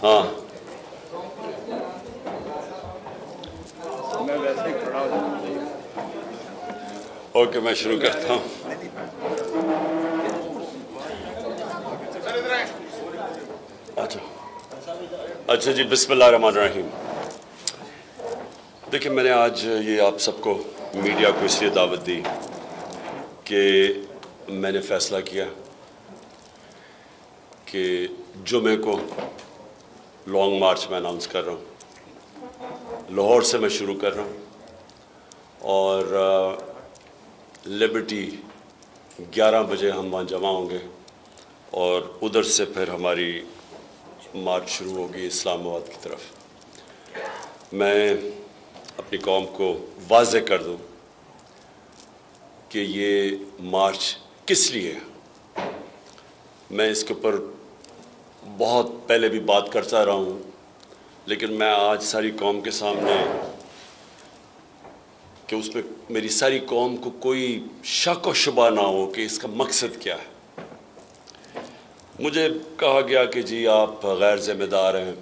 ہاں میں ویسے ہی کھڑا ہو جاؤں. اوکے میں شروع کرتا ہوں. اچھا جی، بسم اللہ الرحمن الرحیم. دیکھیں، میں نے آج یہ آپ سب کو میڈیا کو اس لیے دعوت دی کہ میں نے فیصلہ کیا کہ جمعے کو لانگ مارچ میں اناؤنس کر رہا ہوں. لاہور سے میں شروع کر رہا ہوں اور لبرٹی 11 بجے ہم وہاں جمع ہوں گے اور ادھر سے پھر ہماری مارچ شروع ہوگی اسلام آباد کی طرف. میں اپنی قوم کو واضح کر دوں کہ یہ مارچ کس لیے ہے. میں اس کے اوپر بہت پہلے بھی بات کرتا رہا ہوں، لیکن میں آج ساری قوم کے سامنے کہ اس میں میری ساری قوم کو کوئی شک و شبہ نہ ہو کہ اس کا مقصد کیا ہے. مجھے کہا گیا کہ جی آپ غیر ذمہ دار ہیں،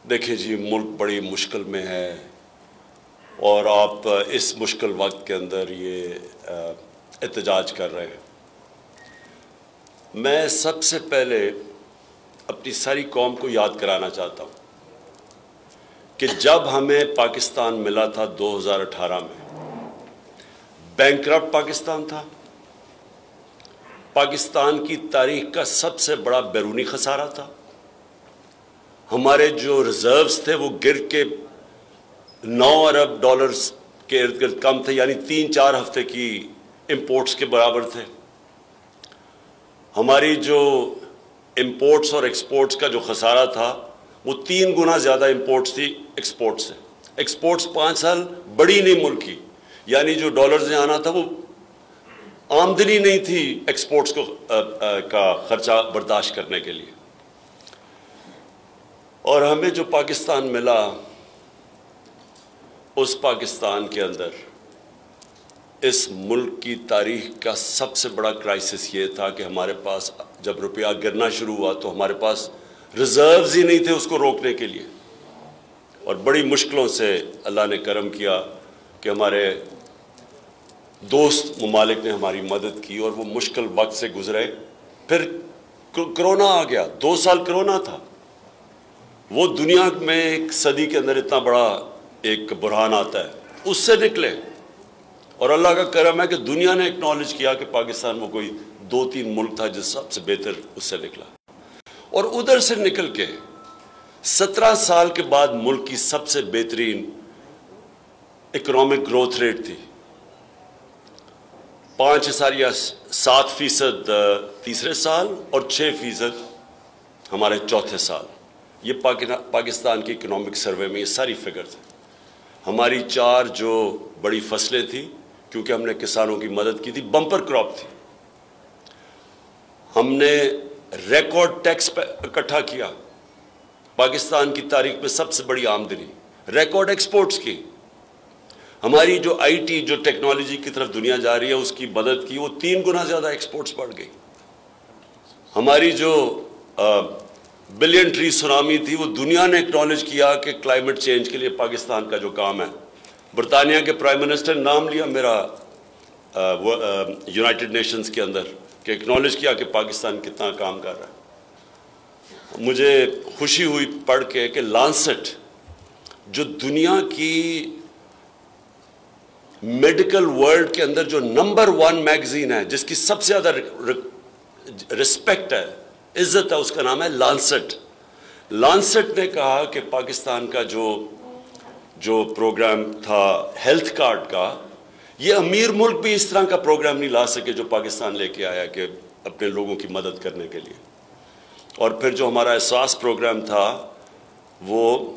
دیکھیں جی ملک بڑی مشکل میں ہے اور آپ اس مشکل وقت کے اندر یہ احتجاج کر رہے ہیں. میں سب سے پہلے اپنی ساری قوم کو یاد کرانا چاہتا ہوں کہ جب ہمیں پاکستان ملا تھا 2018 میں، بینکرپٹ پاکستان تھا. پاکستان کی تاریخ کا سب سے بڑا بیرونی خسارہ تھا. ہمارے جو ریزروز تھے وہ گر کے 9 ارب ڈالرز کے ارد گرد کم تھے، یعنی 3-4 ہفتے کی امپورٹس کے برابر تھے. ہماری جو امپورٹس اور ایکسپورٹس کا جو خسارہ تھا وہ 3 گنا زیادہ امپورٹس تھی ایکسپورٹ سے. ایکسپورٹس 5 سال بڑی نہیں ملک کی، یعنی جو ڈالرز نے آنا تھا وہ آمدنی نہیں تھی ایکسپورٹس کا خرچہ برداشت کرنے کے لیے. اور ہمیں جو پاکستان ملا، اس پاکستان کے اندر اس ملک کی تاریخ کا سب سے بڑا کرائسس یہ تھا کہ ہمارے پاس جب روپیہ گرنا شروع ہوا تو ہمارے پاس ریزروز ہی نہیں تھے اس کو روکنے کے لیے. اور بڑی مشکلوں سے اللہ نے کرم کیا کہ ہمارے دوست ممالک نے ہماری مدد کی اور وہ مشکل وقت سے گزرے. پھر کرونا آ گیا، 2 سال کرونا تھا. وہ دنیا میں ایک صدی کے اندر اتنا بڑا ایک بحران آتا ہے، اس سے نکلے. اور اللہ کا کرم ہے کہ دنیا نے اکنالج کیا کہ پاکستان وہ کوئی 2-3 ملک تھا جس سب سے بہتر اس سے نکلا. اور ادھر سے نکل کے 17 سال کے بعد ملک کی سب سے بہترین اکنامک گروتھ ریٹ تھی. 5.7% تیسرے سال اور 6% ہمارے چوتھے سال. یہ پاکستان کی اکنامک سروے میں یہ ساری فگر تھے. ہماری 4 جو بڑی فصلیں تھیں، کیونکہ ہم نے کسانوں کی مدد کی تھی، بمپر کراپ تھی. ہم نے ریکارڈ ٹیکس اکٹھا کیا، پاکستان کی تاریخ میں سب سے بڑی آمدنی. ریکارڈ ایکسپورٹس کی. ہماری جو آئی ٹی جو ٹیکنالوجی کی طرف دنیا جا رہی ہے اس کی مدد کی، وہ 3 گنا زیادہ ایکسپورٹس بڑھ گئی. ہماری جو بلین ٹری سونامی تھی، وہ دنیا نے اکنالج کیا کہ کلائمیٹ چینج کے لیے پاکستان کا جو کام ہے. برطانیہ کے پرائم منسٹر نے نام لیا میرا یونائٹڈ نیشنز کے اندر کہ اکنالج کیا کہ پاکستان کتنا کام کر رہا ہے. مجھے خوشی ہوئی پڑھ کے کہ لانسٹ جو دنیا کی میڈیکل ورلڈ کے اندر جو نمبر 1 میگزین ہے، جس کی سب سے زیادہ رسپیکٹ ہے، عزت ہے، اس کا نام ہے لانسٹ. لانسٹ نے کہا کہ پاکستان کا جو پروگرام تھا ہیلتھ کارڈ کا، یہ امیر ملک بھی اس طرح کا پروگرام نہیں لا سکے جو پاکستان لے کے آیا کہ اپنے لوگوں کی مدد کرنے کے لیے. اور پھر جو ہمارا احساس پروگرام تھا، وہ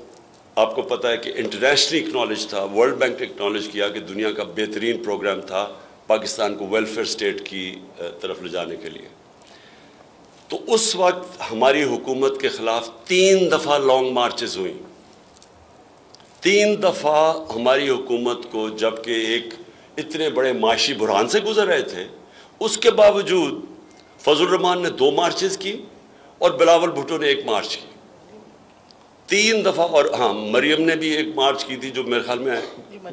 آپ کو پتہ ہے کہ انٹرنیشنلی اکنالج تھا. ورلڈ بینک نے اکنالج کیا کہ دنیا کا بہترین پروگرام تھا پاکستان کو ویلفیئر سٹیٹ کی طرف لے جانے کے لیے. تو اس وقت ہماری حکومت کے خلاف 3 دفعہ لانگ مارچز ہوئیں. 3 دفعہ ہماری حکومت کو، جبکہ ایک اتنے بڑے معاشی بحران سے گزر رہے تھے، اس کے باوجود فضل الرحمان نے 2 مارچز کی اور بلاول بھٹو نے 1 مارچ کی. 3 دفعہ. اور ہاں مریم نے بھی ایک مارچ کی تھی جو میرے خیال میں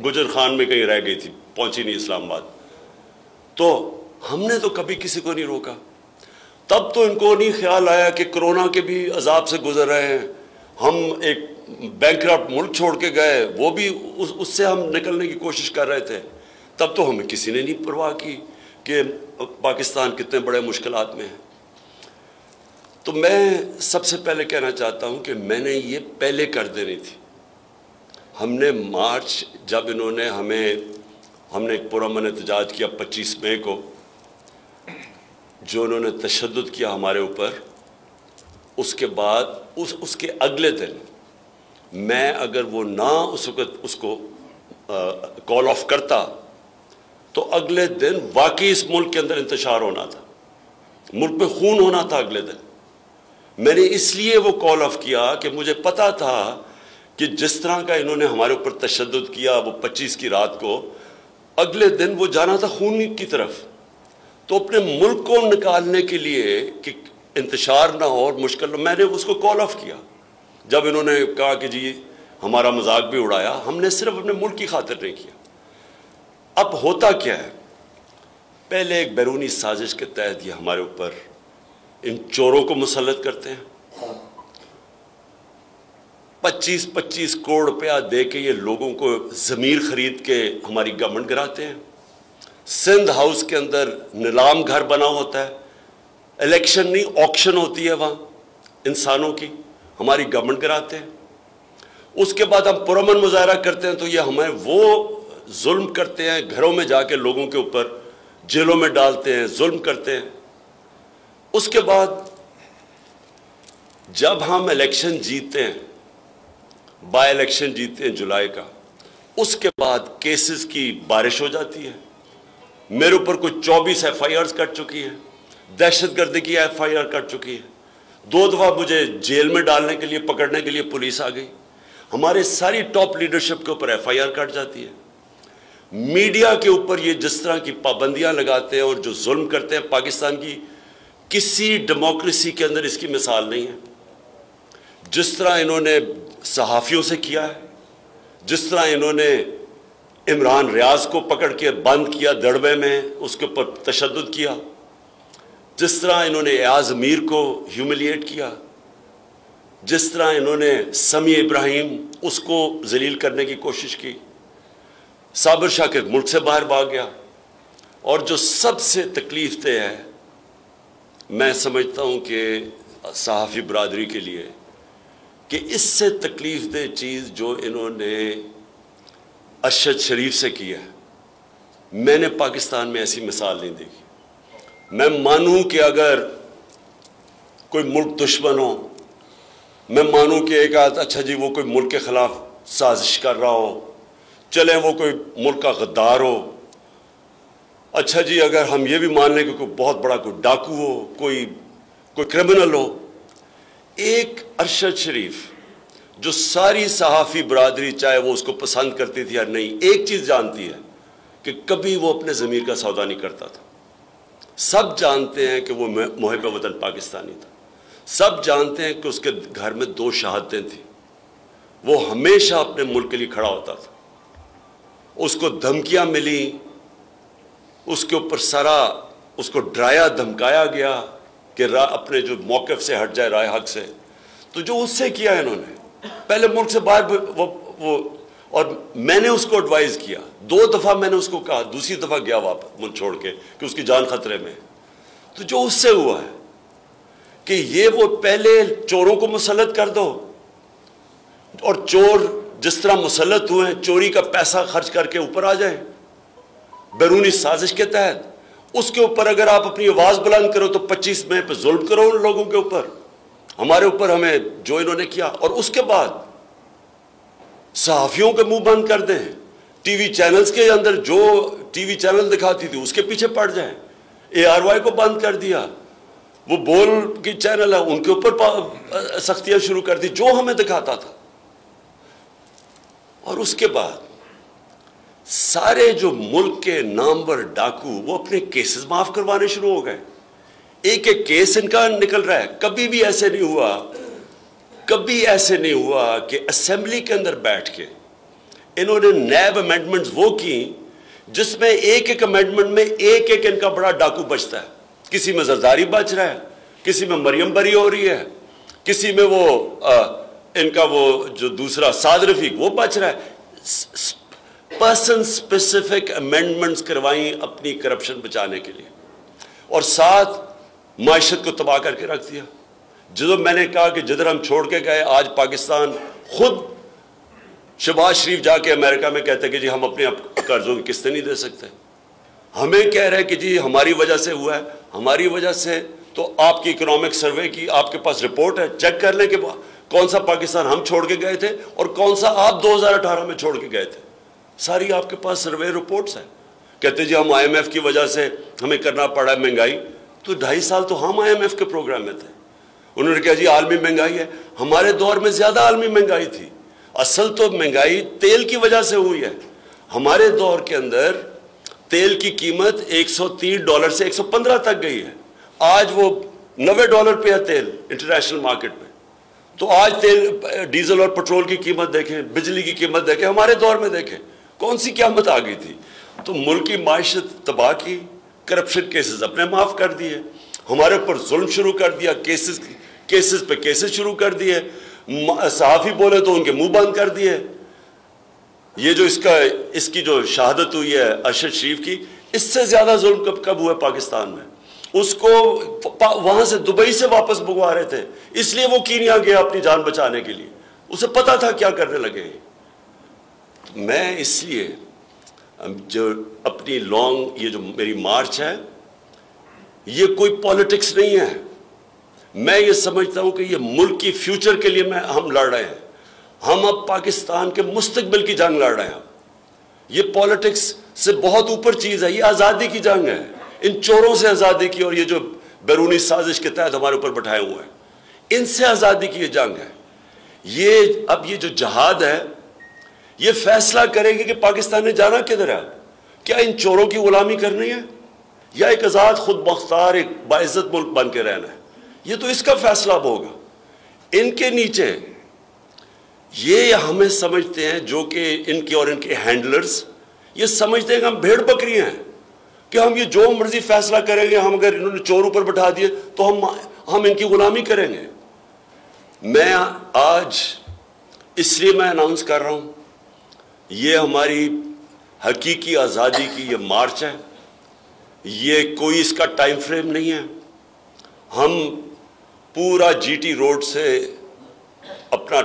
گجر خان میں کہیں رہ گئی تھی, پہنچی نہیں اسلام آباد. تو ہم نے تو کبھی کسی کو نہیں روکا. تب تو ان کو نہیں خیال آیا کہ کرونا کے بھی عذاب سے گزر رہے ہیں, ہم ایک بینکرپٹ ملک چھوڑ کے گئے, وہ بھی اس سے ہم نکلنے کی کوشش کر رہے تھے. تب تو ہمیں کسی نے نہیں پرواہ کی کہ پاکستان کتنے بڑے مشکلات میں ہے. تو میں سب سے پہلے کہنا چاہتا ہوں کہ میں نے یہ پہلے کر دینی تھی. ہم نے مارچ جب انہوں نے ہم نے ایک پرامن احتجاج کیا 25 مئی کو, جو انہوں نے تشدد کیا ہمارے اوپر, اس کے بعد اس کے اگلے دن میں اگر وہ نہ اس وقت اس کو کال آف کرتا تو اگلے دن واقعی اس ملک کے اندر انتشار ہونا تھا, ملک میں خون ہونا تھا اگلے دن. میں نے اس لیے وہ کال آف کیا کہ مجھے پتا تھا کہ جس طرح کا انہوں نے ہمارے اوپر تشدد کیا وہ 25 کی رات کو, اگلے دن وہ جانا تھا خون کی طرف. تو اپنے ملک کو نکالنے کے لیے کہ انتشار نہ ہو اور مشکل نہ, میں نے اس کو کال آف کیا. جب انہوں نے کہا کہ جی ہمارا مذاق بھی اڑایا, ہم نے صرف اپنے ملک کی خاطر نہیں کیا. اب ہوتا کیا ہے, پہلے ایک بیرونی سازش کے تحت یہ ہمارے اوپر ان چوروں کو مسلط کرتے ہیں. 25 کروڑ روپیہ دے کے یہ لوگوں کو ضمیر خرید کے ہماری گورنمنٹ گراتے ہیں. سندھ ہاؤس کے اندر نیلام گھر بنا ہوتا ہے, الیکشن نہیں آکشن ہوتی ہے وہاں انسانوں کی, ہماری گورنمنٹ کراتے ہیں. اس کے بعد ہم پرامن مظاہرہ کرتے ہیں تو یہ ہمیں وہ ظلم کرتے ہیں, گھروں میں جا کے لوگوں کے اوپر جیلوں میں ڈالتے ہیں, ظلم کرتے ہیں. اس کے بعد جب ہم الیکشن جیتے ہیں, بائی الیکشن جیتے ہیں جولائی کا, اس کے بعد کیسز کی بارش ہو جاتی ہے. میرے اوپر کوئی 24 ایف آئی آرز کٹ چکی ہے, دہشت گردی کی ایف آئی آر کٹ چکی ہے, 2 دفعہ مجھے جیل میں ڈالنے کے لیے پکڑنے کے لیے پولیس آ گئی. ہمارے ساری ٹاپ لیڈرشپ کے اوپر ایف آئی آر کٹ جاتی ہے. میڈیا کے اوپر یہ جس طرح کی پابندیاں لگاتے ہیں اور جو ظلم کرتے ہیں, پاکستان کی کسی ڈیموکریسی کے اندر اس کی مثال نہیں ہے. جس طرح انہوں نے صحافیوں سے کیا ہے, جس طرح انہوں نے عمران ریاض کو پکڑ کے بند کیا دڑبے میں, اس کے اوپر تشدد کیا, جس طرح انہوں نے ایاز میر کو ہیوملیٹ کیا, جس طرح انہوں نے سمیع ابراہیم اس کو ذلیل کرنے کی کوشش کی, صابر شاہ کے ملک سے باہر بھاگ گیا. اور جو سب سے تکلیف دہ ہے میں سمجھتا ہوں کہ صحافی برادری کے لیے, کہ اس سے تکلیف دہ چیز جو انہوں نے ارشد شریف سے کیا ہے, میں نے پاکستان میں ایسی مثال نہیں دیکھی. میں مانوں کہ اگر کوئی ملک دشمن ہو, میں مانوں کہ ایک اچھا جی وہ کوئی ملک کے خلاف سازش کر رہا ہو, چلیں وہ کوئی ملک کا غدار ہو, اچھا جی اگر ہم یہ بھی مان لیں کہ کوئی بہت بڑا کوئی ڈاکو ہو, کوئی کرمنل ہو. ایک ارشد شریف جو ساری صحافی برادری چاہے وہ اس کو پسند کرتی تھی یا نہیں, ایک چیز جانتی ہے کہ کبھی وہ اپنے ضمیر کا سودا نہیں کرتا تھا. سب جانتے ہیں کہ وہ محب وطن پاکستانی تھا, سب جانتے ہیں کہ اس کے گھر میں 2 شہادتیں تھیں, وہ ہمیشہ اپنے ملک کے لیے کھڑا ہوتا تھا. اس کو دھمکیاں ملی, اس کے اوپر سارا اس کو ڈرایا دھمکایا گیا کہ اپنے جو موقف سے ہٹ جائے رائے حق سے. تو جو اس سے کیا انہوں نے, پہلے ملک سے باہر وہ اور میں نے اس کو ایڈوائز کیا 2 دفعہ, میں نے اس کو کہا, دوسری دفعہ گیا واپس ملک چھوڑ کے کہ اس کی جان خطرے میں. تو جو اس سے ہوا ہے کہ یہ وہ پہلے چوروں کو مسلط کر دو, اور چور جس طرح مسلط ہوئے ہیں چوری کا پیسہ خرچ کر کے اوپر آ جائیں بیرونی سازش کے تحت, اس کے اوپر اگر آپ اپنی آواز بلند کرو تو 25 مئی پہ ظلم کرو ان لوگوں کے اوپر, ہمارے اوپر ہمیں جو انہوں نے کیا, اور اس کے بعد صحافیوں کے منہ بند کر دیں, ٹی وی چینلز کے اندر جو ٹی وی چینل دکھاتی تھی اس کے پیچھے پڑ جائیں. ARY کو بند کر دیا, وہ بول کی چینل ہے ان کے اوپر سختیاں شروع کر دی جو ہمیں دکھاتا تھا. اور اس کے بعد سارے جو ملک کے نامور ڈاکو وہ اپنے کیسز معاف کروانے شروع ہو گئے. ایک ایک کیس ان کا نکل رہا ہے. کبھی بھی ایسے نہیں ہوا کبھی ایسے نہیں ہوا کہ اسمبلی کے اندر بیٹھ کے انہوں نے نیب امینڈمنٹس وہ کی جس میں ایک ایک امینڈمنٹ میں ایک ایک ان کا بڑا ڈاکو بچتا ہے. کسی میں زرداری بچ رہا ہے, کسی میں مریم بری ہو رہی ہے, کسی میں وہ ان کا وہ جو دوسرا سعد رفیق وہ بچ رہا ہے. پرسن اسپیسیفک امینڈمنٹس کروائیں اپنی کرپشن بچانے کے لیے, اور ساتھ معیشت کو تباہ کر کے رکھ دیا. جب میں نے کہا کہ جدھر ہم چھوڑ کے گئے, آج پاکستان خود شہباز شریف جا کے امریکہ میں کہتے کہ جی ہم اپنے قرضوں کی قسطیں نہیں دے سکتے. ہمیں کہہ رہے کہ جی ہماری وجہ سے ہوا ہے. ہماری وجہ سے تو آپ کی اکنامک سروے کی آپ کے پاس رپورٹ ہے, چیک کر لیں کہ کون سا پاکستان ہم چھوڑ کے گئے تھے اور کون سا آپ 2018 میں چھوڑ کے گئے تھے. ساری آپ کے پاس سروے رپورٹس ہیں. کہتے جی ہم آئی ایم ایف کی وجہ سے ہمیں کرنا پڑا ہے مہنگائی. تو 2.5 سال تو ہم آئی ایم ایف کے پروگرام میں تھے. انہوں نے کہا جی عالمی مہنگائی ہے. ہمارے دور میں زیادہ عالمی مہنگائی تھی. اصل تو مہنگائی تیل کی وجہ سے ہوئی ہے. ہمارے دور کے اندر تیل کی قیمت $130 سے 115 تک گئی ہے. آج وہ $90 پہ ہے تیل انٹرنیشنل مارکیٹ میں. تو آج تیل, ڈیزل اور پٹرول کی قیمت دیکھیں, بجلی کی قیمت دیکھیں, ہمارے دور میں دیکھیں کون سی قیامت آ گئی تھی. تو ملک کی معیشت تباہ کی, کرپشن کیسز اپنے معاف کر دیے, ہمارے اوپر ظلم شروع کر دیا, کیسز پہ کیسز شروع کر دیے, صحافی بولے تو ان کے منہ بند کر دیے. یہ جو اس کی جو شہادت ہوئی ہے ارشد شریف کی, اس سے زیادہ ظلم کب ہوا ہے پاکستان میں. اس کو وہاں سے دبئی سے واپس بھگوا رہے تھے, اس لیے وہ کینیا گیا اپنی جان بچانے کے لیے. اسے پتا تھا کیا کرنے لگے. میں اس لیے جو اپنی یہ جو میری مارچ ہے, یہ کوئی پالیٹکس نہیں ہے. میں یہ سمجھتا ہوں کہ یہ ملک کی فیوچر کے لیے ہم لڑ رہے ہیں. ہم اب پاکستان کے مستقبل کی جنگ لڑ رہے ہیں. یہ پالیٹکس سے بہت اوپر چیز ہے. یہ آزادی کی جنگ ہے, ان چوروں سے آزادی کی, اور یہ جو بیرونی سازش کے تحت ہمارے اوپر بٹھائے ہوئے ہیں, ان سے آزادی کی یہ جنگ ہے. اب یہ جو جہاد ہے, یہ فیصلہ کرے گی کہ پاکستان نے جانا کدھر ہے. کیا ان چوروں کی غلامی کرنی ہے یا ایک آزاد خود مختار ایک باعزت ملک بن کے رہنا ہے. یہ تو اس کا فیصلہ اب ہوگا. ان کے نیچے یہ ہمیں سمجھتے ہیں, جو کہ ان کے اور ان کے ہینڈلرز یہ سمجھتے ہیں کہ ہم بھیڑ بکری ہیں, کہ ہم یہ جو مرضی فیصلہ کریں گے, ہم اگر انہوں نے چور اوپر بٹھا دیے تو ہم ان کی غلامی کریں گے. میں آج اس لیے میں اناؤنس کر رہا ہوں, یہ ہماری حقیقی آزادی کی یہ مارچ ہے. یہ کوئی اس کا ٹائم فریم نہیں ہے. ہم پورا جی ٹی روڈ سے اپنا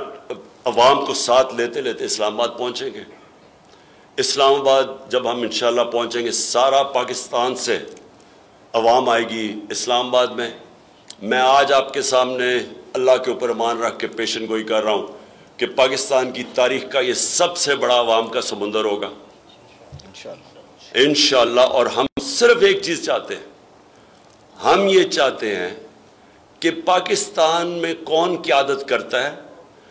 عوام کو ساتھ لیتے لیتے اسلام آباد پہنچیں گے. اسلام آباد جب ہم انشاءاللہ پہنچیں گے, سارا پاکستان سے عوام آئے گی اسلام آباد میں. میں آج آپ کے سامنے اللہ کے اوپر ایمان رکھ کے پیشن گوئی کر رہا ہوں کہ پاکستان کی تاریخ کا یہ سب سے بڑا عوام کا سمندر ہوگا انشاءاللہ. اور ہم صرف ایک چیز چاہتے ہیں, ہم یہ چاہتے ہیں کہ پاکستان میں کون قیادت کرتا ہے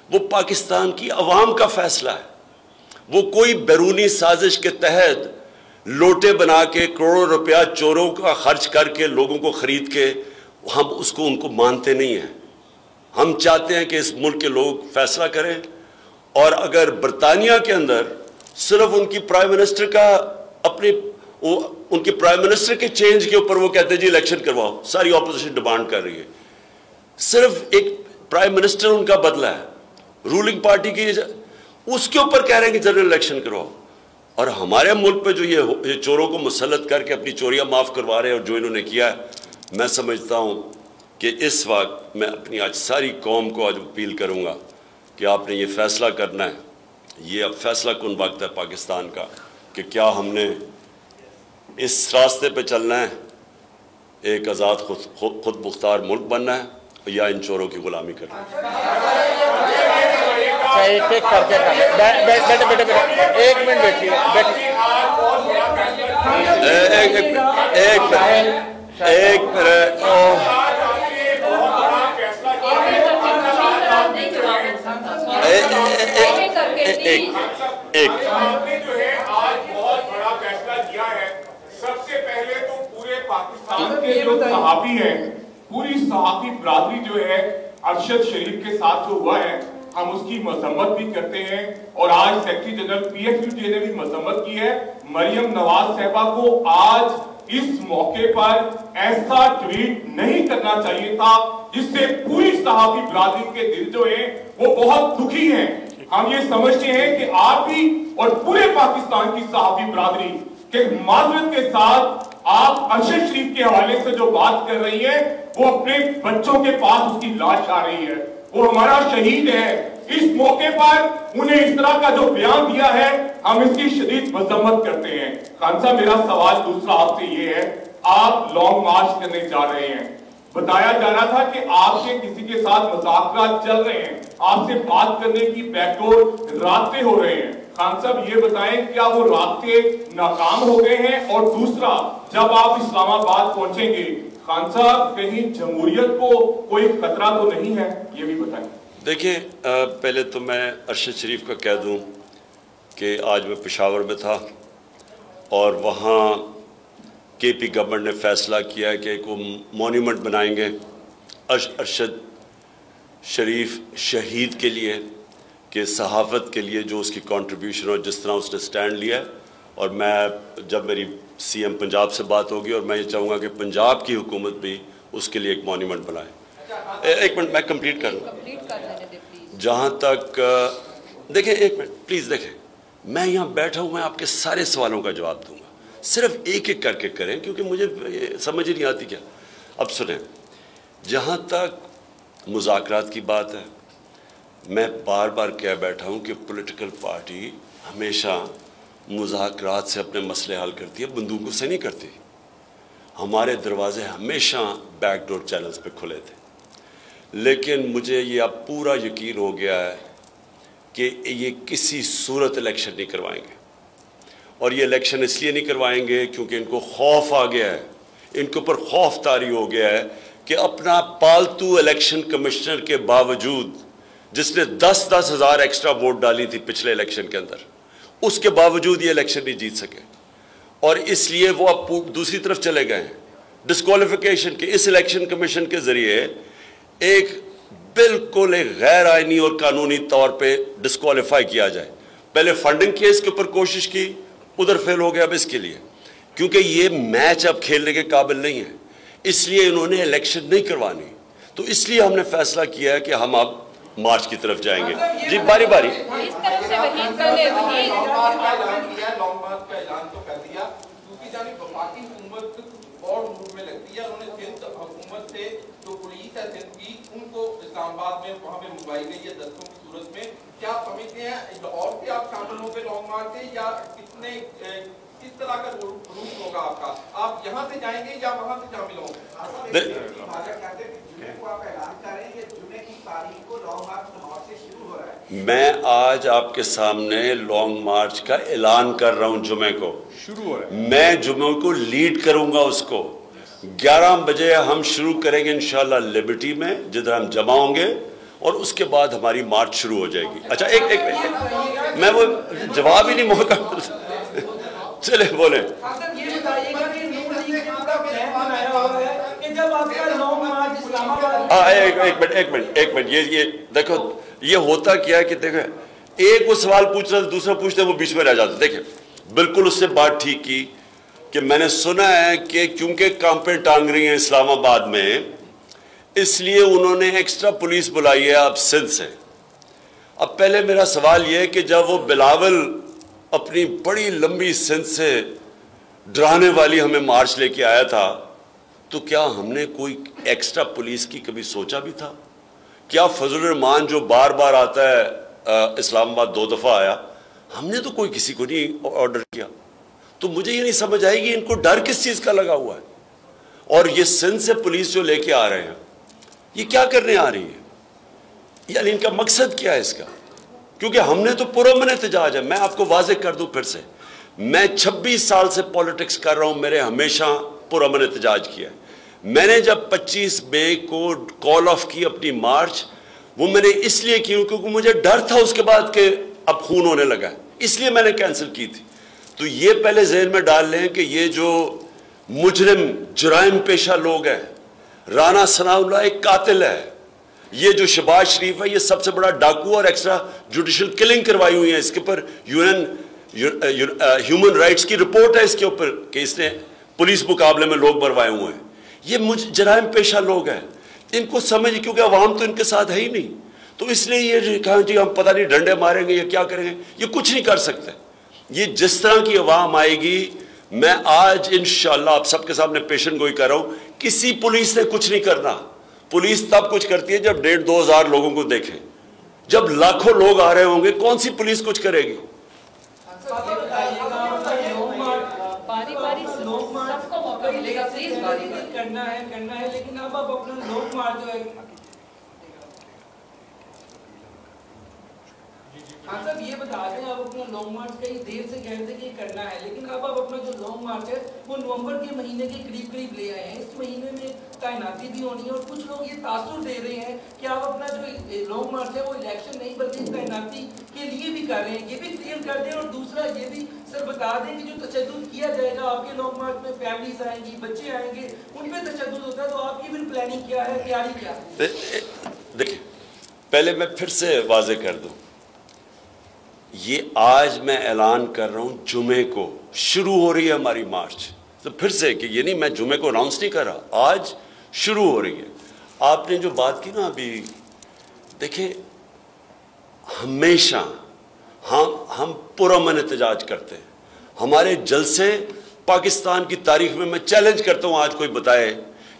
وہ پاکستان کی عوام کا فیصلہ ہے. وہ کوئی بیرونی سازش کے تحت لوٹے بنا کے کروڑوں روپیہ چوروں کا خرچ کر کے لوگوں کو خرید کے ہم ان کو مانتے نہیں ہیں. ہم چاہتے ہیں کہ اس ملک کے لوگ فیصلہ کریں. اور اگر برطانیہ کے اندر صرف ان کی پرائم منسٹر کا ان کی پرائم منسٹر کے چینج کے اوپر وہ کہتے ہیں جی الیکشن کرواؤ, ساری اپوزیشن ڈیمانڈ کر رہی ہے, صرف ایک پرائم منسٹر ان کا بدلا ہے, رولنگ پارٹی کی, اس کے اوپر کہہ رہے ہیں کہ جنرل الیکشن کرواؤ. اور ہمارے ملک پہ جو یہ چوروں کو مسلط کر کے اپنی چوریاں معاف کروا رہے ہیں, اور جو انہوں نے کیا ہے, میں سمجھتا ہوں کہ اس وقت میں اپنی آج ساری قوم کو آج اپیل کروں گا کہ آپ نے یہ فیصلہ کرنا ہے. یہ اب فیصلہ کن وقت ہے پاکستان کا کہ کیا ہم نے اس راستے پہ چلنا ہے, ایک آزاد خود مختار ملک بننا ہے, یا ان چوروں کی غلامی کرنا ہے. ایک منٹ بیٹھیے. پاکستان کے جو صحافی ہیں, پوری صحافی برادری جو ہے ارشد شریف کے ساتھ جو ہوا ہے ہم اس کی مذمت بھی کرتے ہیں، اور آج سیکریٹری جنرل PFUJ نے بھی مذمت کی ہے۔ مریم نواز صاحبہ کو آج اس موقع پر ایسا ٹویٹ نہیں کرنا چاہیے تھا جس سے پوری صحافی برادری کے دل جو ہیں وہ بہت دکھی ہیں۔ ہم یہ سمجھتے ہیں کہ آپ بھی اور پورے پاکستان کی صحافی برادری کہ معذرت کے ساتھ آپ ارشد شریف کے حوالے سے جو بات کر رہی ہیں وہ اپنے بچوں کے پاس اس کی لاش آ رہی ہے، وہ ہمارا شہید ہے۔ اس موقع پر انہیں اس طرح کا جو بیان دیا ہے ہم اس کی شدید مذمت کرتے ہیں۔ خان صاحب میرا سوال دوسرا آپ سے یہ ہے، آپ لانگ مارچ کرنے جا رہے ہیں، بتایا جا رہا تھا کہ آپ کے کسی کے ساتھ مذاکرات چل رہے ہیں، آپ سے بات کرنے کی بیک ڈور رابطے ہو رہے ہیں۔ خان صاحب یہ بتائیں کیا وہ رابطے ناکام ہو گئے ہیں؟ اور دوسرا جب آپ اسلام آباد پہنچیں گے خان صاحب کہیں جمہوریت کو کوئی خطرہ تو نہیں ہے؟ یہ بھی بتائیں۔ دیکھیں پہلے تو میں ارشد شریف کا کہہ دوں کہ آج میں پشاور میں تھا اور وہاں KP گورنمنٹ نے فیصلہ کیا کہ ایک مونیومنٹ بنائیں گے ارشد شریف شہید کے لیے، کہ صحافت کے لیے جو اس کی کنٹریبیوشن اور جس طرح اس نے سٹینڈ لیا ہے۔ اور میں جب میری CM پنجاب سے بات ہوگی اور میں یہ چاہوں گا کہ پنجاب کی حکومت بھی اس کے لیے ایک مونیومنٹ بنائے۔ ایک منٹ میں کمپلیٹ کر لوں۔ جہاں تک دیکھیں ایک منٹ پلیز دیکھیں، میں یہاں بیٹھا ہوں، میں آپ کے سارے سوالوں کا جواب دوں گا، صرف ایک ایک کر کے کریں کیونکہ مجھے سمجھ ہی نہیں آتی کیا۔ اب سنیں، جہاں تک مذاکرات کی بات ہے، میں بار بار کہہ بیٹھا ہوں کہ پولیٹیکل پارٹی ہمیشہ مذاکرات سے اپنے مسئلے حل کرتی ہے، بندوقوں سے نہیں کرتی۔ ہمارے دروازے ہمیشہ بیک ڈور چینلز پہ کھلے تھے، لیکن مجھے یہ اب پورا یقین ہو گیا ہے کہ یہ کسی صورت الیکشن نہیں کروائیں گے، اور یہ الیکشن اس لیے نہیں کروائیں گے کیونکہ ان کو خوف آ گیا ہے، ان کے اوپر خوف طاری ہو گیا ہے کہ اپنا پالتو الیکشن کمشنر کے باوجود، جس نے 10-10 ہزار ایکسٹرا ووٹ ڈالی تھی پچھلے الیکشن کے اندر، اس کے باوجود یہ الیکشن نہیں جیت سکے، اور اس لیے وہ اب دوسری طرف چلے گئے ہیں ڈسکوالیفیکیشن کے۔ اس الیکشن کمیشن کے ذریعے ایک بالکل ایک غیر آئینی اور قانونی طور پہ ڈسکوالیفائی کیا جائے۔ پہلے فنڈنگ کیس کے اوپر کوشش کی، ادھر فیل ہو گیا اب اس کے لیے، کیونکہ یہ میچ اب کھیلنے کے قابل نہیں ہے، اس لیے انہوں نے الیکشن نہیں کروانی۔ تو اس لیے ہم نے فیصلہ کیا ہے کہ ہم اب مارچ کی طرف جائیں گے۔ جی باری باری۔ اس طرف سے وحید کر لے، وحید لانگ مارچ کا اعلان تو کر دیا، دوسری جانب وفاقی حکومت اور موڈ میں لگتی ہے، انہوں نے سندھ حکومت سے جو پولیس ہے سندھ کی ان کو اسلام آباد میں وہاں پہ منگوائی گئی ہے دستوں کی صورت میں۔ کیا آپ سمجھتے ہیں اور بھی آپ شامل ہوں گے لانگ مارچ سے، یا کتنے کس طرح کا روٹ ہوگا آپ کا؟ آپ یہاں سے جائیں گے یا وہاں سے شامل ہوں گے؟ میں آج آپ کے سامنے لانگ مارچ کا اعلان کر رہا ہوں، جمعے کو شروع ہو رہا ہے، میں جمعے کو لیڈ کروں گا اس کو۔ 11 بجے ہم شروع کریں گے انشاءاللہ لبرٹی میں، جدھر ہم جمع ہوں گے، اور اس کے بعد ہماری مارچ شروع ہو جائے گی۔ اچھا ایک میں وہ جواب ہی نہیں موقع چلے بولیں۔ ایک منٹ یہ دیکھو یہ ہوتا کیا ہے کہ دیکھیں ایک وہ سوال پوچھ رہا دوسرا پوچھتے وہ بیچ میں رہ جاتا۔ دیکھیں بالکل اس سے بات ٹھیک کی کہ میں نے سنا ہے کہ کیونکہ کامپیں ٹانگ رہی ہیں اسلام آباد میں، اس لیے انہوں نے ایکسٹرا پولیس بلائی ہے اب سندھ سے۔ اب پہلے میرا سوال یہ ہے کہ جب وہ بلاول اپنی بڑی لمبی سندھ سے ڈرانے والی ہمیں مارچ لے کے آیا تھا، تو کیا ہم نے کوئی ایکسٹرا پولیس کی کبھی سوچا بھی تھا؟ کیا فضل الرحمان جو بار بار آتا ہے اسلام آباد 2 دفعہ آیا، ہم نے تو کوئی کسی کو نہیں آرڈر کیا؟ تو مجھے یہ نہیں سمجھ آئے گی ان کو ڈر کس چیز کا لگا ہوا ہے، اور یہ سندھ سے پولیس جو لے کے آ رہے ہیں یہ کیا کرنے آ رہی ہے؟ یعنی ان کا مقصد کیا ہے اس کا؟ کیونکہ ہم نے تو پرامن احتجاج ہے۔ میں آپ کو واضح کر دوں پھر سے، میں 26 سال سے پولیٹکس کر رہا ہوں، میرے ہمیشہ پرامن احتجاج کیا ہے۔ میں نے جب 25 مئی کو کال آف کی اپنی مارچ، وہ میں نے اس لیے کی کیونکہ مجھے ڈر تھا اس کے بعد کہ اب خون ہونے لگا ہے، اس لیے میں نے کینسل کی تھی۔ تو یہ پہلے ذہن میں ڈال لیں کہ یہ جو مجرم جرائم پیشہ لوگ ہیں، رانا ثناء اللہ ایک قاتل ہے، یہ جو شہباز شریف ہے یہ سب سے بڑا ڈاکو اور ایکسٹرا جوڈیشل کلنگ کروائی ہوئی ہے. اس کے اوپر ہیومن رائٹس کی رپورٹ ہے اس کے اوپر کہ اس نے پولیس مقابلے میں لوگ مروائے ہوئے ہیں. یہ جرائم پیشہ لوگ ہیں, ان کو سمجھ, کیونکہ عوام تو ان کے ساتھ ہے ہی نہیں, تو اس لیے یہ کہا جی ہم پتہ نہیں ڈنڈے ماریں گے یا کیا کریں گے, یہ کچھ نہیں کر سکتے. یہ جس طرح کی عوام آئے گی, میں آج انشاءاللہ آپ سب کے سامنے پیشن گوئی کر رہا ہوں, کسی پولیس نے کچھ نہیں کرنا. پولیس تب کچھ کرتی ہے جب 1,500-2 ہزار لوگوں کو دیکھیں. جب لاکھوں لوگ آ رہے ہوں گے کون سی پولیس کچھ کرے گی؟ باری باری سب کو موقع ملے گا, پلیز باری باری کرنا ہے لیکن اب آپ اپنا لوگ مار جو ہے. ہاں صاحب یہ بتا دیں, آپ اپنا لانگ مارچ کئی دیر سے کہہ رہے تھے کہ یہ کرنا ہے, لیکن اب آپ اپنا جو لانگ مارچ ہے وہ نومبر کے مہینے کے قریب لے آئے ہیں. اس مہینے میں تعیناتی بھی ہونی ہے, اور کچھ لوگ یہ تاثر دے رہے ہیں کہ آپ اپنا جو لانگ مارچ ہے وہ الیکشن نہیں بلکہ تعیناتی کے لیے بھی کر رہے ہیں. یہ بھی کلیئر کر دیں, اور دوسرا یہ بھی سر بتا دیں کہ جو تشدد کیا جائے گا آپ کے لانگ مارچ میں, فیملیز آئیں گی, بچے آئیں گے, ان پہ تشدد ہوتا ہے, تو آپ کی پھر پلاننگ کیا ہے, تیاری کیا ہے؟ دیکھیں, پہلے میں پھر سے واضح کر دوں, یہ آج میں اعلان کر رہا ہوں جمعے کو شروع ہو رہی ہے ہماری مارچ. تو پھر سے کہ یہ نہیں, میں جمعے کو اناؤنس نہیں کر رہا, آج شروع ہو رہی ہے. آپ نے جو بات کی نا ابھی, دیکھیں ہمیشہ ہم پرامن احتجاج کرتے ہیں. ہمارے جلسے پاکستان کی تاریخ میں چیلنج کرتا ہوں, آج کوئی بتائے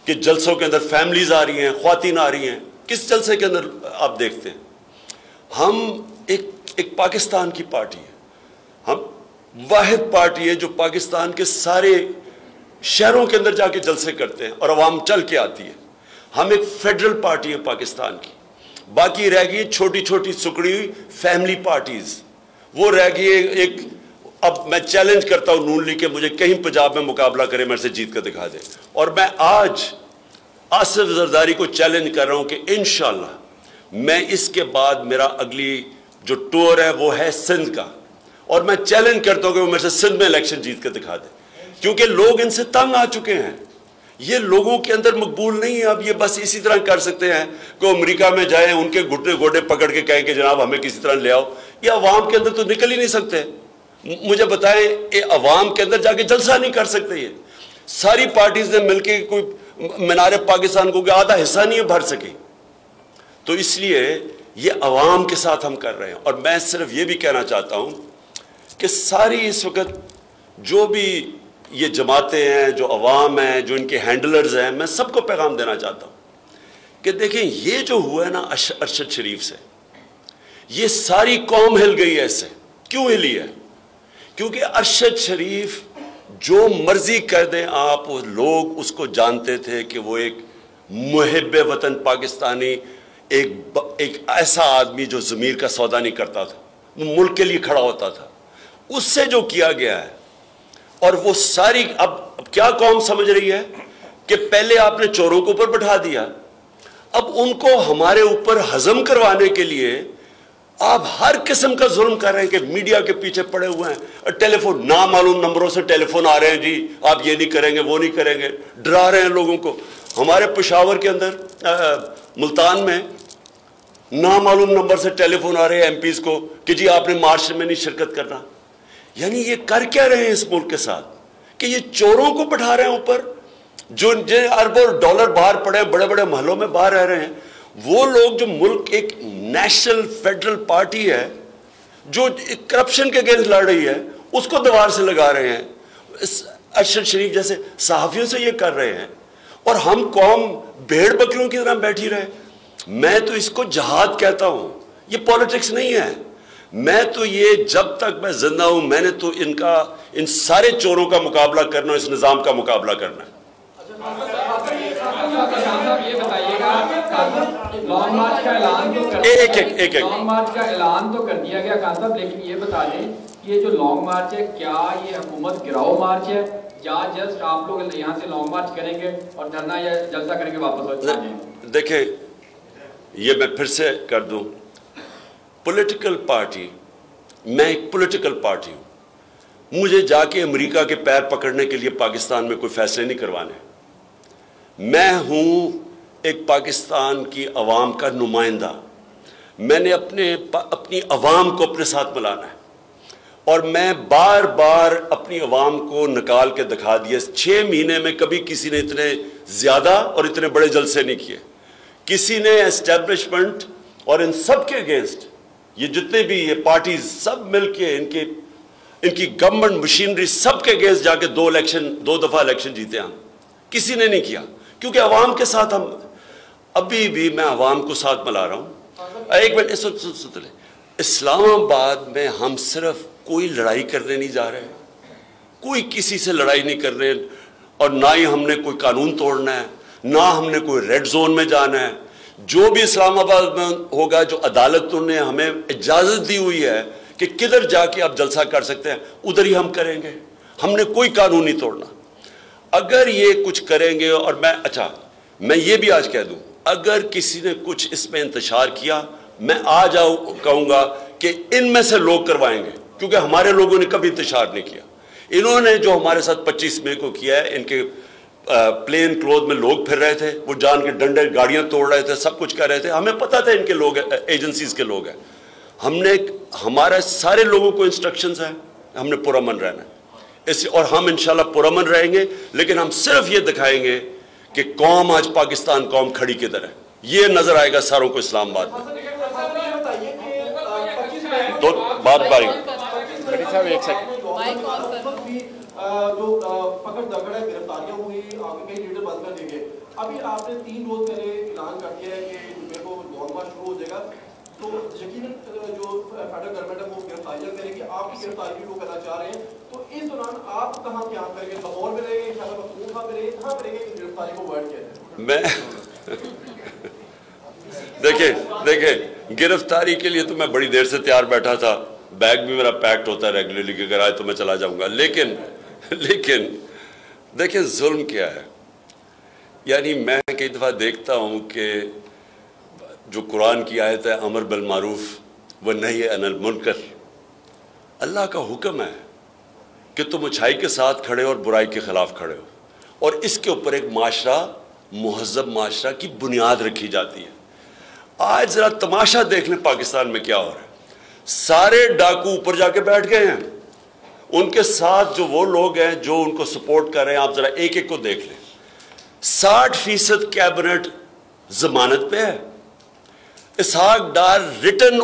کہ جلسوں کے اندر فیملیز آ رہی ہیں, خواتین آ رہی ہیں, کس جلسے کے اندر آپ دیکھتے ہیں؟ ہم ایک پاکستان کی پارٹی ہے, ہم واحد پارٹی ہے جو پاکستان کے سارے شہروں کے اندر جا کے جلسے کرتے ہیں اور عوام چل کے آتی ہے. ہم ایک فیڈرل پارٹی ہے پاکستان کی, باقی رہ گئی چھوٹی چھوٹی سکڑی ہوئی فیملی پارٹیز, وہ رہ گئی ایک. اب میں چیلنج کرتا ہوں نون لیگ کے, مجھے کہیں پنجاب میں مقابلہ کرے, میرے سے جیت کر دکھا دے. اور میں آج آصف زرداری کو چیلنج کر رہا ہوں کہ انشاءاللہ میں اس کے بعد میرا اگلی جو ٹور ہے وہ ہے سندھ کا, اور میں چیلنج کرتا ہوں کہ وہ میرے سے سندھ میں الیکشن جیت کے دکھا دے, کیونکہ لوگ ان سے تنگ آ چکے ہیں. یہ لوگوں کے اندر مقبول نہیں ہے. اب یہ بس اسی طرح کر سکتے ہیں کہ امریکہ میں جائیں, ان کے گھٹنے گوٹے پکڑ کے کہیں کہ جناب ہمیں کسی طرح لے آؤ. یہ عوام کے اندر تو نکل ہی نہیں سکتے. مجھے بتائیں, یہ عوام کے اندر جا کے جلسہ نہیں کر سکتے. یہ ساری پارٹیز نے مل کے کوئی مینار پاکستان کو آدھا حصہ نہیں بھر سکی. تو اس لیے یہ عوام کے ساتھ ہم کر رہے ہیں. اور میں صرف یہ بھی کہنا چاہتا ہوں کہ ساری اس وقت جو بھی یہ جماعتیں ہیں, جو عوام ہیں, جو ان کے ہینڈلرز ہیں, میں سب کو پیغام دینا چاہتا ہوں کہ دیکھیں یہ جو ہوا ہے نا ارشد شریف سے, یہ ساری قوم ہل گئی ہے. اس سے کیوں ہلی ہے؟ کیونکہ ارشد شریف جو مرضی کر دیں آپ, لوگ اس کو جانتے تھے کہ وہ ایک محب وطن پاکستانی, ایک ایسا آدمی جو ضمیر کا سودا نہیں کرتا تھا, وہ ملک کے لیے کھڑا ہوتا تھا. اس سے جو کیا گیا ہے, اور وہ ساری اب کیا قوم سمجھ رہی ہے کہ پہلے آپ نے چوروں کو اوپر بٹھا دیا, اب ان کو ہمارے اوپر ہضم کروانے کے لیے آپ ہر قسم کا ظلم کر رہے ہیں کہ میڈیا کے پیچھے پڑے ہوئے ہیں, ٹیلی فون نامعلوم نمبروں سے ٹیلی فون آ رہے ہیں, جی آپ یہ نہیں کریں گے, وہ نہیں کریں گے, ڈرا رہے ہیں لوگوں کو. ہمارے پشاور کے اندر ملتان میں نامعلوم نمبر سے ٹیلی فون آ رہے ہیں ایم پیز کو کہ جی آپ نے مارچ میں نہیں شرکت کرنا. یعنی یہ کر کیا رہے ہیں اس ملک کے ساتھ کہ یہ چوروں کو بٹھا رہے ہیں اوپر, جو اربوں ڈالر باہر پڑے ہیں, بڑے بڑے محلوں میں باہر رہ رہے ہیں. وہ لوگ جو ملک ایک نیشنل فیڈرل پارٹی ہے جو کرپشن کے اگینسٹ لڑ رہی ہے, اس کو دیوار سے لگا رہے ہیں. ارشد شریف جیسے صحافیوں سے یہ کر رہے ہیں, اور ہم قوم بھیڑ بکریوں کی طرح بیٹھی رہے. میں تو اس کو جہاد کہتا ہوں, یہ پالیٹکس نہیں ہے. میں تو یہ جب تک میں زندہ ہوں میں نے تو ان سارے چوروں کا مقابلہ کرنا, اس نظام کا مقابلہ کرنا ہے. لانگ مارچ کا اعلان تو کر دیا گیا خان صاحب, لیکن یہ بتا دیں یہ جو لانگ مارچ ہے کیا یہ حکومت گراؤ مارچ ہے یا جسٹ آپ لوگ یہاں سے لانگ مارچ کریں گے اور دھرنا یا جلسہ کریں گے واپس ہو جائیں گے؟ دیکھیں, یہ میں پھر سے کر دوں, پولیٹیکل پارٹی, میں ایک پولیٹیکل پارٹی ہوں. مجھے جا کے امریکہ کے پیر پکڑنے کے لیے پاکستان میں کوئی فیصلے نہیں کروانے. میں ہوں ایک پاکستان کی عوام کا نمائندہ، میں نے اپنی عوام کو اپنے ساتھ ملانا ہے، اور میں بار بار اپنی عوام کو نکال کے دکھا دیا. 6 مہینے میں کبھی کسی نے اتنے زیادہ اور اتنے بڑے جلسے نہیں کیے. کسی نے اسٹیبلشمنٹ اور ان سب کے اگینسٹ، یہ جتنے بھی یہ پارٹیز سب مل کے ان کی گورنمنٹ مشینری سب کے اگینسٹ جا کے 2 دفعہ الیکشن جیتے ہم. کسی نے نہیں کیا، کیونکہ عوام کے ساتھ ہم ابھی بھی میں عوام کو ساتھ ملا رہا ہوں. ایک منٹ سن لیں. اسلام آباد میں ہم صرف کوئی لڑائی کرنے نہیں جا رہے، کوئی کسی سے لڑائی نہیں کر رہے، اور نہ ہی ہم نے کوئی قانون توڑنا ہے، نہ ہم نے کوئی ریڈ زون میں جانا ہے. جو بھی اسلام آباد میں ہوگا، جو عدالتوں نے ہمیں اجازت دی ہوئی ہے کہ کدھر جا کے آپ جلسہ کر سکتے ہیں، ادھر ہی ہم کریں گے. ہم نے کوئی قانون نہیں توڑنا. اگر یہ کچھ کریں گے، اور میں یہ بھی آج کہہ دوں، اگر کسی نے کچھ اس میں انتشار کیا، میں آج کہوں گا کہ ان میں سے لوگ کروائیں گے، کیونکہ ہمارے لوگوں نے کبھی انتشار نہیں کیا. انہوں نے جو ہمارے ساتھ 25 مئی کو کیا ہے، ان کے پلین کلوتھ میں لوگ پھر رہے تھے، وہ جان کے ڈنڈے گاڑیاں توڑ رہے تھے، سب کچھ کر رہے تھے. ہمیں پتا تھا ان کے لوگ ایجنسیز کے لوگ ہیں. ہمارے سارے لوگوں کو انسٹرکشنز ہیں، ہم نے پرامن رہنا ہے، اور ہم انشاءاللہ پرامن رہیں گے. لیکن ہم صرف یہ دکھائیں گے کہ قوم آج پاکستان قوم کھڑی کدھر ہے. یہ نظر آئے گا ساروں کو اسلام آباد میں. تو بات باری جو پکڑ دکڑ ہے، گرفتاریاں ہوئی، کئی لیڈر بند کر دیے گئے. ابھی آپ نے 3 روز پہلے اعلان کر دیا ہے کہ جمعے کو لانگ مارچ شروع ہو جائے گا. تو یقیناً جو فیڈرل گورنمنٹ ہے وہ گرفتاریاں کرے گی. آپ کی گرفتاری بھی وہ کرنا چاہ رہے ہیں. تو اس دوران آپ کہاں قیام کریں گے؟ لاہور میں رہیں گے، انشاءاللہ پختونخوا میں رہیں گے، کہاں کریں گے کہ گرفتاری کو ورڈ کیا ہے؟ میں دیکھیں گرفتاری کے لیے تو میں بڑی دیر سے تیار بیٹھا تھا. بیگ بھی میرا پیکٹ ہوتا ہے ریگولرلی کہ اگر آئے تو میں چلا جاؤں گا. لیکن دیکھیں ظلم کیا ہے. یعنی میں کئی دفعہ دیکھتا ہوں کہ جو قرآن کی آیت ہے امر بالمعروف و نہی عن المنکر، اللہ کا حکم ہے کہ تم اچھائی کے ساتھ کھڑے اور برائی کے خلاف کھڑے ہو، اور اس کے اوپر ایک معاشرہ، مہذب معاشرہ کی بنیاد رکھی جاتی ہے. آج ذرا تماشا دیکھ لیں پاکستان میں کیا ہو رہا ہے. سارے ڈاکو اوپر جا کے بیٹھ گئے ہیں، ان کے ساتھ جو وہ لوگ ہیں جو ان کو سپورٹ کر رہے ہیں، آپ ذرا ایک ایک کو دیکھ لیں. 60% کیبنٹ ضمانت پہ ہے. اسحاق ڈار ریٹن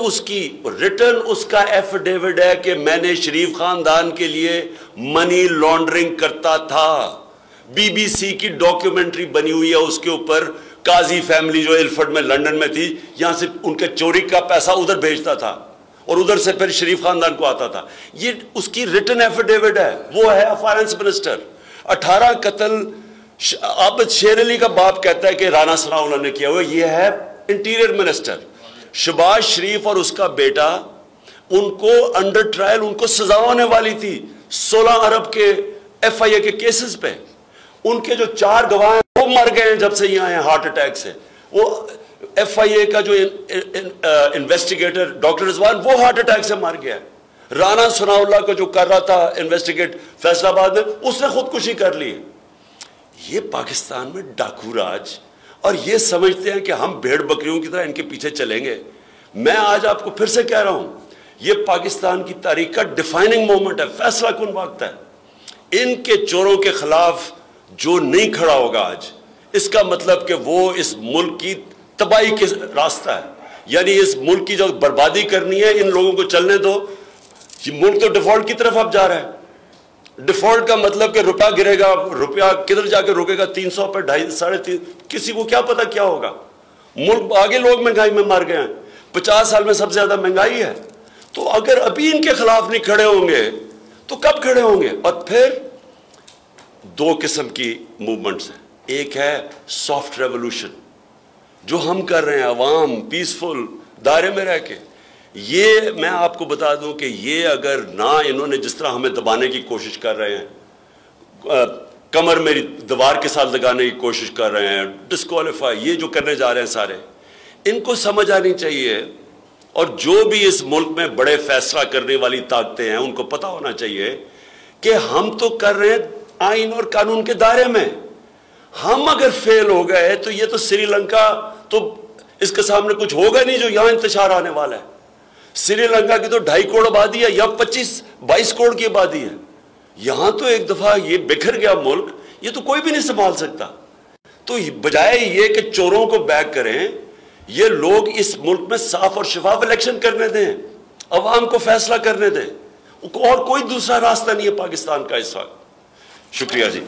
اس کا ایفیڈیوٹ ہے کہ میں نے شریف خاندان کے لیے منی لانڈرنگ کرتا تھا. بی بی سی کی ڈاکیومنٹری بنی ہوئی ہے اس کے اوپر. قاضی فیملی جو ایلفرڈ میں لنڈن میں تھی، یہاں سے ان کے چوری کا پیسہ ادھر بھیجتا تھا اور ادھر سے پھر شریف خاندان کو آتا تھا. یہ اس کی ریٹن ایفیڈیوٹ ہے. وہ ہے فائنانس منسٹر. 18 قتل عابد شیر علی کا باپ کہتا ہے کہ رانا ثناءاللہ نے کیا ہوا. یہ ہے انٹیریئر منسٹر. شہباز شریف اور اس کا بیٹا، ان کو انڈر ٹرائل ان کو سزا ہونے والی تھی 16 ارب کے ایف آئی اے کے کیسز پہ. ان کے جو 4 گواہ ہیں وہ مر گئے ہیں جب سے یہ آئے ہیں ہارٹ اٹیک سے. وہ ایف آئی اے کا جو انویسٹیگیٹر ڈاکٹر رضوان، وہ ہارٹ اٹیک سے مر گیا. رانا ثناءاللہ کو جو کر رہا تھا انویسٹیگیٹ فیصل آباد میں، اس نے خودکشی کر لی. یہ پاکستان میں ڈاکو راج، اور یہ سمجھتے ہیں کہ ہم بھیڑ بکریوں کی طرح ان کے پیچھے چلیں گے. میں آج آپ کو پھر سے کہہ رہا ہوں، یہ پاکستان کی تاریخ کا ڈیفائننگ مومنٹ ہے، فیصلہ کن وقت ہے. ان کے چوروں کے خلاف جو نہیں کھڑا ہوگا آج، اس کا مطلب کہ وہ اس ملک کی تباہی کے راستہ ہے. یعنی اس ملک کی جو بربادی کرنی ہے، ان لوگوں کو چلنے دو. یہ ملک تو ڈیفالٹ کی طرف اب جا رہا ہے. ڈیفالٹ کا مطلب کہ روپیہ گرے گا. روپیہ کدھر جا کے رکے گا؟ 300 پہ 250 350. کسی کو کیا پتا کیا ہوگا. ملک آگے لوگ مہنگائی میں مر گئے ہیں. 50 سال میں سب سے زیادہ مہنگائی ہے. تو اگر ابھی ان کے خلاف نہیں کھڑے ہوں گے تو کب کھڑے ہوں گے؟ اور پھر 2 قسم کی موومنٹس ہیں. ایک ہے سافٹ ریولوشن جو ہم کر رہے ہیں، عوام پیسفل دائرے میں رہ کے. یہ میں آپ کو بتا دوں کہ یہ اگر نہ انہوں نے جس طرح ہمیں دبانے کی کوشش کر رہے ہیں، کمر میری دیوار کے ساتھ لگانے کی کوشش کر رہے ہیں، ڈسکوالیفائی، یہ جو کرنے جا رہے ہیں سارے، ان کو سمجھ آنی چاہیے. اور جو بھی اس ملک میں بڑے فیصلہ کرنے والی طاقتیں ہیں، ان کو پتا ہونا چاہیے کہ ہم تو کر رہے ہیں آئین اور قانون کے دائرے میں. ہم اگر فیل ہو گئے تو یہ تو سری لنکا تو اس کے سامنے کچھ ہوگا نہیں جو یہاں انتشار آنے والا ہے۔ سری لنکا کی تو 2.5 کروڑ آبادی ہے، یا 22 کروڑ کی آبادی ہے، یہاں تو ایک دفعہ یہ بکھر گیا ملک، یہ تو کوئی بھی نہیں سنبھال سکتا۔ تو بجائے یہ کہ چوروں کو بیک کریں، یہ لوگ اس ملک میں صاف اور شفاف الیکشن کرنے دیں، عوام کو فیصلہ کرنے دیں، اور کوئی دوسرا راستہ نہیں ہے پاکستان کا اس وقت۔ شکریہ جی۔